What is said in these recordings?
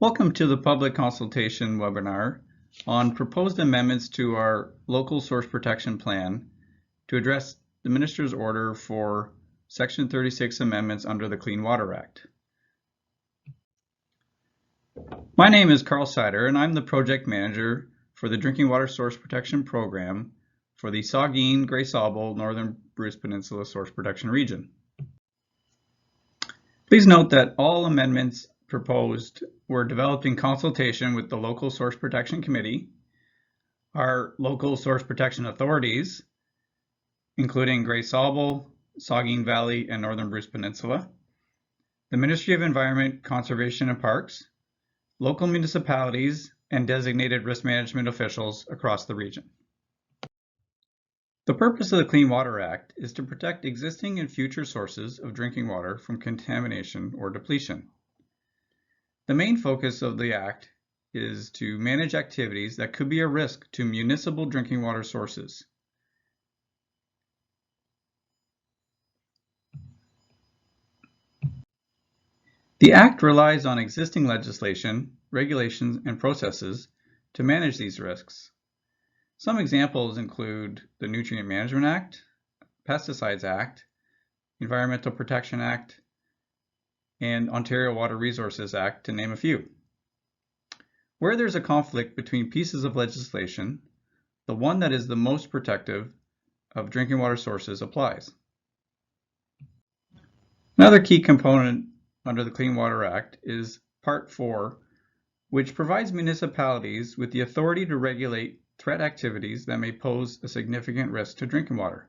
Welcome to the public consultation webinar on proposed amendments to our local source protection plan to address the Minister's order for Section 36 amendments under the Clean Water Act. My name is Carl Sider and I'm the project manager for the Drinking Water Source Protection Program for the Saugeen, Grey Sauble, Northern Bruce Peninsula Source Protection Region. Please note that all amendments proposed were developed in consultation with the local source protection committee, our local source protection authorities, including Grey Sauble, Saugeen Valley, and Northern Bruce Peninsula, the Ministry of Environment, Conservation and Parks, local municipalities, and designated risk management officials across the region. The purpose of the Clean Water Act is to protect existing and future sources of drinking water from contamination or depletion. The main focus of the Act is to manage activities that could be a risk to municipal drinking water sources. The Act relies on existing legislation, regulations, and processes to manage these risks. Some examples include the Nutrient Management Act, Pesticides Act, Environmental Protection Act, and Ontario Water Resources Act, to name a few. Where there's a conflict between pieces of legislation, the one that is the most protective of drinking water sources applies. Another key component under the Clean Water Act is Part 4, which provides municipalities with the authority to regulate threat activities that may pose a significant risk to drinking water.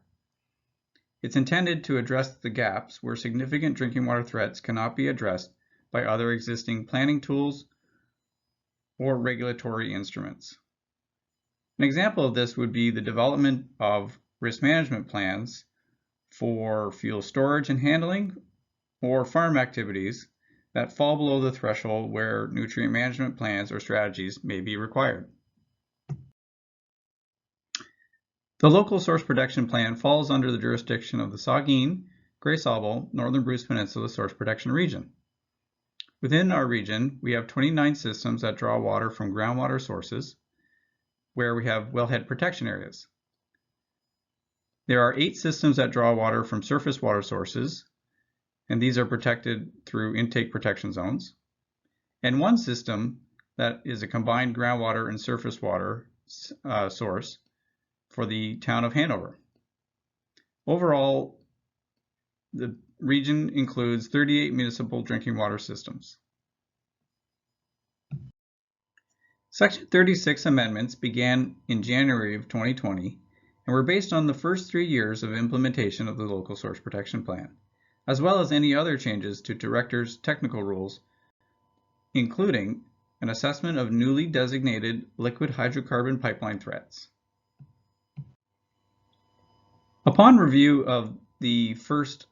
It's intended to address the gaps where significant drinking water threats cannot be addressed by other existing planning tools or regulatory instruments. An example of this would be the development of risk management plans for fuel storage and handling or farm activities that fall below the threshold where nutrient management plans or strategies may be required. The local source protection plan falls under the jurisdiction of the Saugeen, Grey Sauble, Northern Bruce Peninsula Source Protection Region. Within our region, we have 29 systems that draw water from groundwater sources, where we have wellhead protection areas. There are 8 systems that draw water from surface water sources, and these are protected through intake protection zones, and 1 system that is a combined groundwater and surface water source for the town of Hanover. Overall, the region includes 38 municipal drinking water systems. Section 36 amendments began in January of 2020 and were based on the first 3 years of implementation of the local source protection plan, as well as any other changes to directors' technical rules, including an assessment of newly designated liquid hydrocarbon pipeline threats. Upon review of the first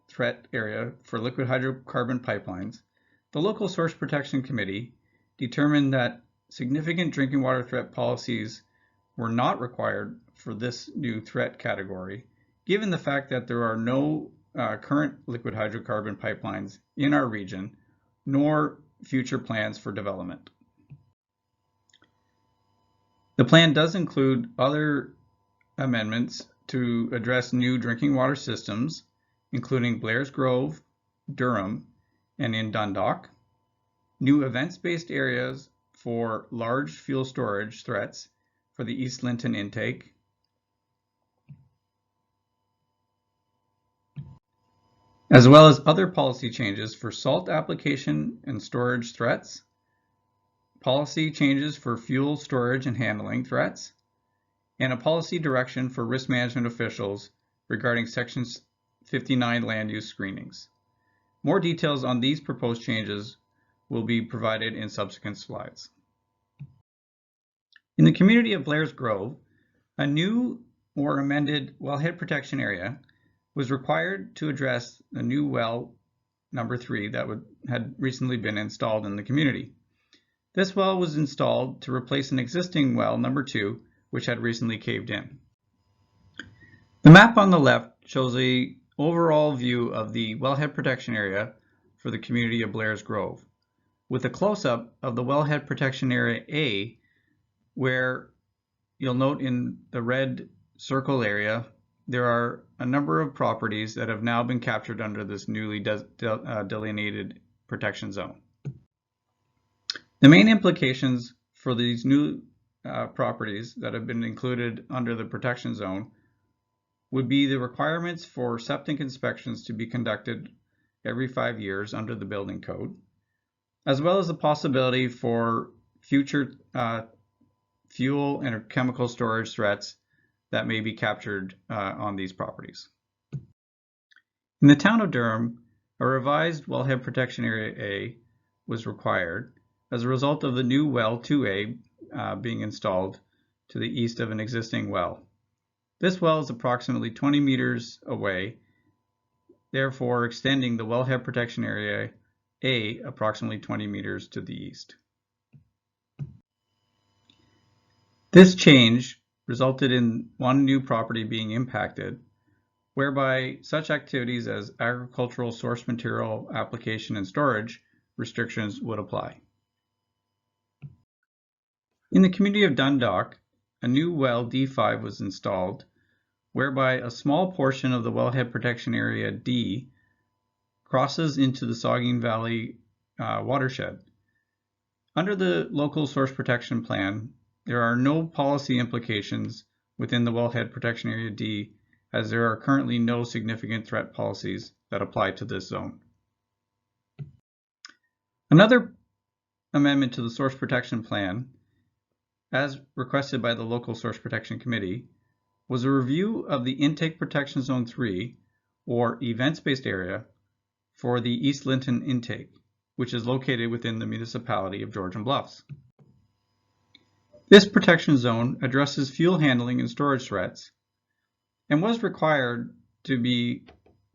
threat area for liquid hydrocarbon pipelines, the Local Source Protection Committee determined that significant drinking water threat policies were not required for this new threat category, given the fact that there are no current liquid hydrocarbon pipelines in our region, nor future plans for development. The plan does include other amendments to address new drinking water systems, including BLAIRS Grove, Durham, and in DUNDALK, new events-based areas for large fuel storage threats for the East LINTON intake, as well as other policy changes for salt application and storage threats, policy changes for fuel storage and handling threats, and a policy direction for risk management officials regarding Section 59 land use screenings. More details on these proposed changes will be provided in subsequent slides. In the community of BLAIRS Grove, a new or amended wellhead protection area was required to address the new well number 3 that had recently been installed in the community. This well was installed to replace an existing well number 2 which had recently caved in. The map on the left shows an overall view of the wellhead protection area for the community of BLAIRS Grove, with a close-up of the Wellhead Protection Area A, where you'll note in the red circle area, there are a number of properties that have now been captured under this newly delineated protection zone. The main implications for these new properties that have been included under the protection zone would be the requirements for septic inspections to be conducted every 5 years under the building code, as well as the possibility for future fuel and chemical storage threats that may be captured on these properties. In the town of Durham, a revised Wellhead Protection Area A was required as a result of the new well 2A being installed to the east of an existing well. This well is approximately 20 meters away, therefore extending the Wellhead Protection Area A approximately 20 meters to the east. This change resulted in one new property being impacted, whereby such activities as agricultural source material application and storage restrictions would apply. In the community of Dundalk, a new well D5 was installed, whereby a small portion of the Wellhead Protection Area D crosses into the Saugeen Valley watershed. Under the Local Source Protection Plan, there are no policy implications within the Wellhead Protection Area D, as there are currently no significant threat policies that apply to this zone. Another amendment to the Source Protection Plan, as requested by the Local Source Protection Committee, was a review of the Intake Protection Zone 3, or events-based area, for the East Linton intake, which is located within the municipality of Georgian Bluffs. This protection zone addresses fuel handling and storage threats and was required to be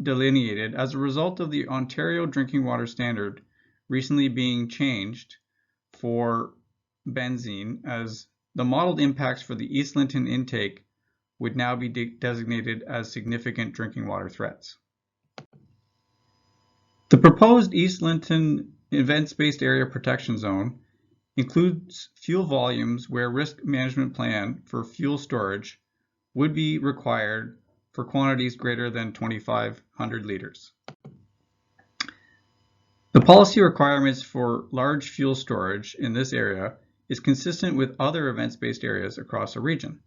delineated as a result of the Ontario Drinking Water Standard recently being changed for benzene, as the modeled impacts for the East Linton intake would now be designated as significant drinking water threats. The proposed East Linton events-based area protection zone includes fuel volumes where risk management plan for fuel storage would be required for quantities greater than 2,500 liters. The policy requirements for large fuel storage in this area is consistent with other events-based areas across the region.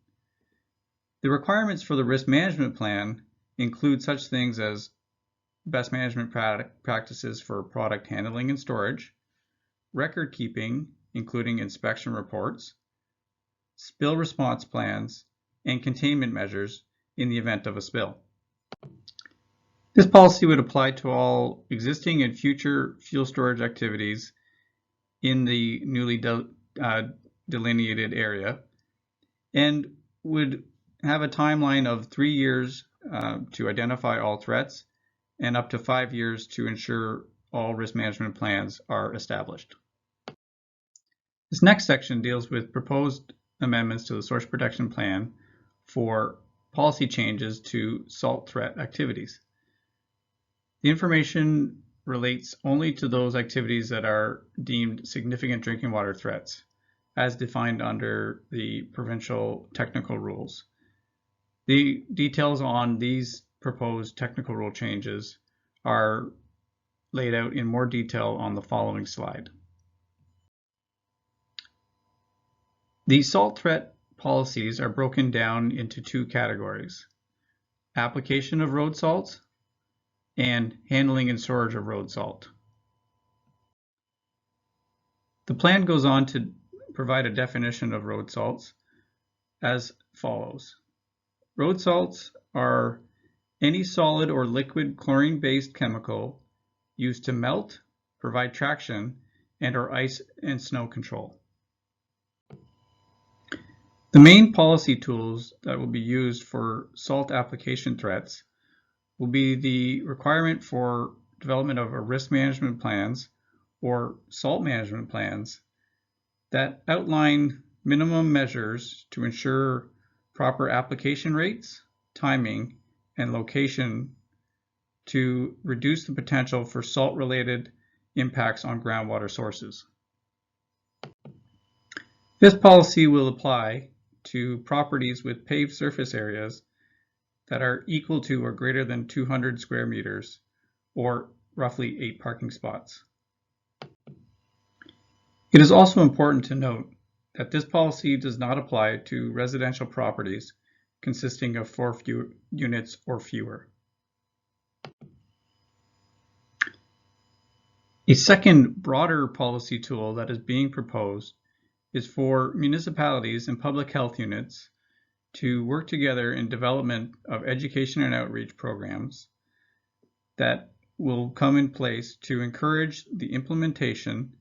The requirements for the risk management plan include such things as best management practices for product handling and storage, record keeping, including inspection reports, spill response plans, and containment measures in the event of a spill. This policy would apply to all existing and future fuel storage activities in the newly delineated area, and would have a timeline of 3 years to identify all threats and up to 5 years to ensure all risk management plans are established. This next section deals with proposed amendments to the Source Protection Plan for policy changes to salt threat activities. The information relates only to those activities that are deemed significant drinking water threats, as defined under the provincial technical rules. The details on these proposed technical rule changes are laid out in more detail on the following slide. The salt threat policies are broken down into 2 categories: application of road salt and handling and storage of road salt. The plan goes on to provide a definition of road salts as follows. Road salts are any solid or liquid chlorine-based chemical used to melt, provide traction, and/or ice and snow control. The main policy tools that will be used for salt application threats will be the requirement for development of a risk management plans or salt management plans that outline minimum measures to ensure proper application rates, timing, and location to reduce the potential for salt-related impacts on groundwater sources. This policy will apply to properties with paved surface areas that are equal to or greater than 200 square meters, or roughly 8 parking spots. It is also important to note that this policy does not apply to residential properties consisting of 4 units or fewer. A second broader policy tool that is being proposed is for municipalities and public health units to work together in development of education and outreach programs that will come in place to encourage the implementation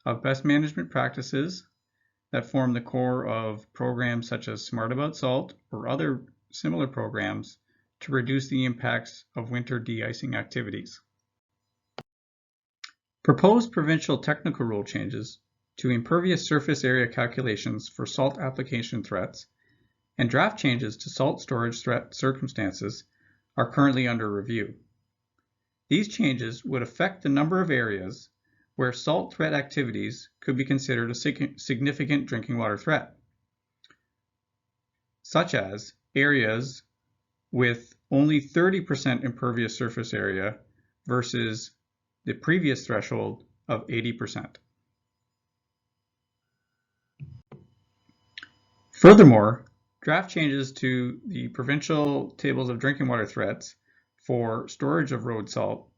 of best management practices that form the core of programs such as Smart About Salt or other similar programs to reduce the impacts of winter de-icing activities. Proposed provincial technical rule changes to impervious surface area calculations for salt application threats and draft changes to salt storage threat circumstances are currently under review. These changes would affect the number of areas where salt threat activities could be considered a significant drinking water threat, such as areas with only 30% impervious surface area versus the previous threshold of 80%. Furthermore, draft changes to the provincial tables of drinking water threats for storage of road salt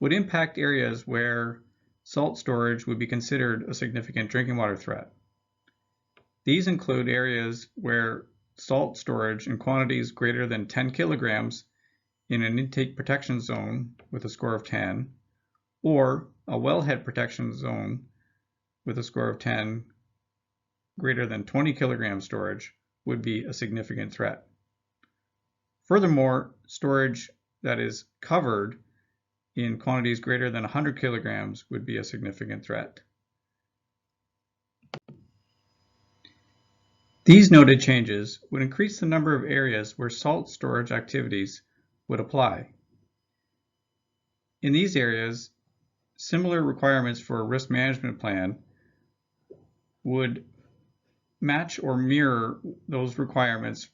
would impact areas where salt storage would be considered a significant drinking water threat. These include areas where salt storage in quantities greater than 10 kilograms in an intake protection zone with a score of 10, or a wellhead protection zone with a score of 10 greater than 20 kilogram storage would be a significant threat. Furthermore, storage that is covered in quantities greater than 100 kilograms would be a significant threat. These noted changes would increase the number of areas where salt storage activities would apply. In these areas, similar requirements for a risk management plan would match or mirror those requirements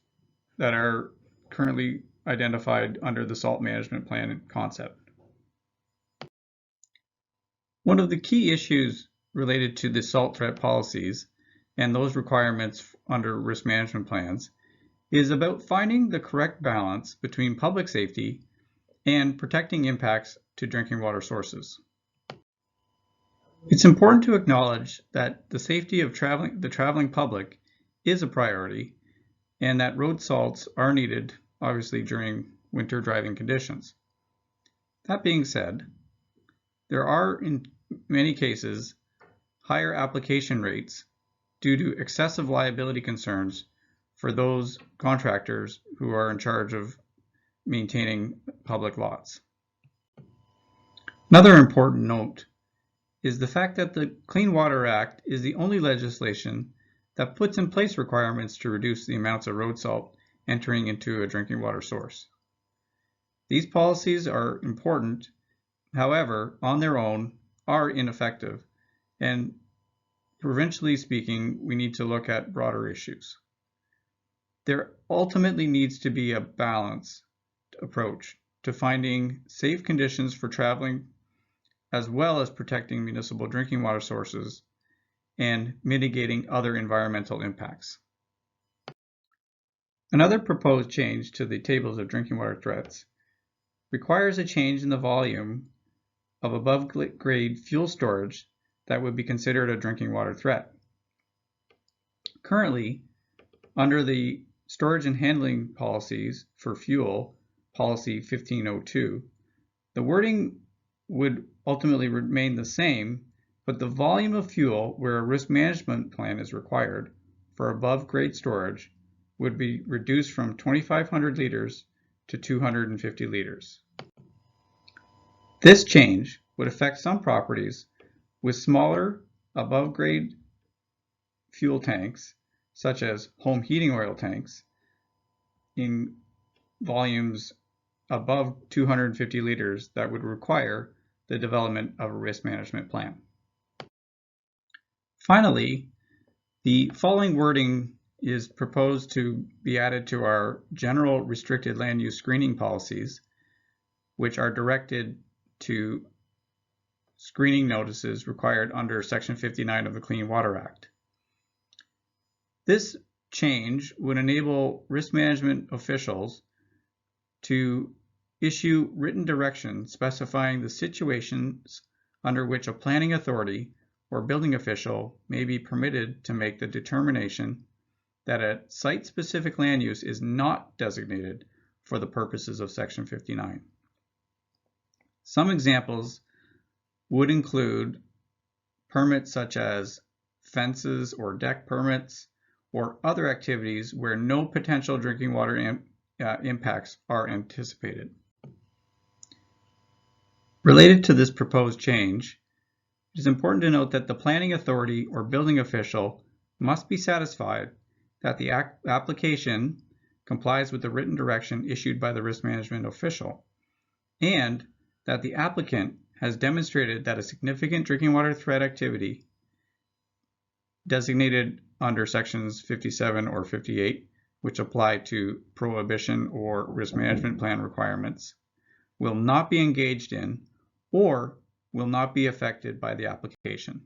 that are currently identified under the salt management plan concept. One of the key issues related to the salt threat policies and those requirements under risk management plans is about finding the correct balance between public safety and protecting impacts to drinking water sources. It's important to acknowledge that the safety of the traveling public is a priority and that road salts are needed, obviously, during winter driving conditions. That being said, there are, in many cases, higher application rates due to excessive liability concerns for those contractors who are in charge of maintaining public lots. Another important note is the fact that the Clean Water Act is the only legislation that puts in place requirements to reduce the amounts of road salt entering into a drinking water source. These policies are important, however, on their own are ineffective, and provincially speaking, we need to look at broader issues. There ultimately needs to be a balanced approach to finding safe conditions for traveling, as well as protecting municipal drinking water sources and mitigating other environmental impacts. Another proposed change to the tables of drinking water threats requires a change in the volume of above-grade fuel storage that would be considered a drinking water threat. Currently, under the storage and handling policies for fuel, policy 1502, the wording would ultimately remain the same, but the volume of fuel where a risk management plan is required for above-grade storage would be reduced from 2,500 liters to 250 liters. This change would affect some properties with smaller above-grade fuel tanks, such as home heating oil tanks, in volumes above 250 liters that would require the development of a risk management plan. Finally, the following wording is proposed to be added to our general restricted land use screening policies, which are directed to screening notices required under Section 59 of the Clean Water Act. This change would enable risk management officials to issue written directions specifying the situations under which a planning authority or building official may be permitted to make the determination that a site-specific land use is not designated for the purposes of Section 59. Some examples would include permits such as fences or deck permits or other activities where no potential drinking water impacts are anticipated. Related to this proposed change, it is important to note that the planning authority or building official must be satisfied that the application complies with the written direction issued by the risk management official, and that the applicant has demonstrated that a significant drinking water threat activity designated under sections 57 or 58, which apply to prohibition or risk management plan requirements, will not be engaged in or will not be affected by the application.